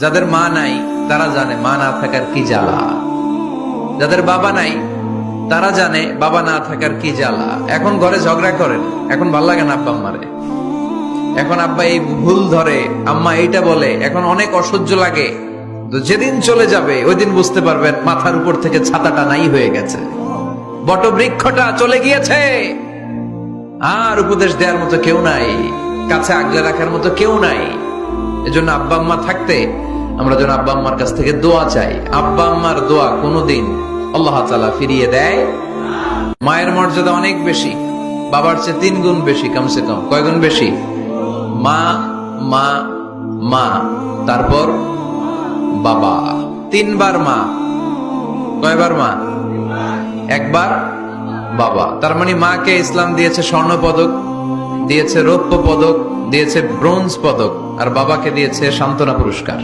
যাদের মা নাই তারা জানে মা না থাকার কি জ্বালা, যাদের বাবা নাই তারা জানে বাবা না থাকার কি জ্বালা। এখন ঘরে ঝগড়া করেন, এখন ভাল লাগে না আব্বা আম্মারে, এখন আব্বা এই ভুল ধরে, আম্মা এইটা বলে, এখন অনেক অসহ্য লাগে। তো যেদিন চলে যাবে ওই দিন বুঝতে পারবেন মাথার উপর থেকে ছাতাটা নাই হয়ে গেছে, বটবৃক্ষটা চলে গিয়েছে, আর উপদেশ দেওয়ার মতো কেউ নাই, কাছে আগলে রাখার মতো কেউ নাই। এজন্য আব্বা আম্মা থাকতে আমরা যেন আব্বা আম্মার কাছ থেকে দোয়া চাই। আব্বা আম্মার দোয়া কোনোদিন আল্লাহ তাআলা ফিরিয়ে দেয়। মায়ের মর্যাদা অনেক বেশি, বাবার চেয়ে 3 গুণ বেশি, কমসে কম। কয় গুণ বেশি? মা মা মা, তারপর বাবা। 3 বার মা। কয়বার মা? 1 বার বাবা। তার মানে মাকে ইসলাম দিয়েছে স্বর্ণ পদক, দিয়েছে রৌপ্য পদক, দিয়েছে ব্রোঞ্জ পদক, আর বাবাকে দিয়েছে সান্ত্বনা পুরস্কার।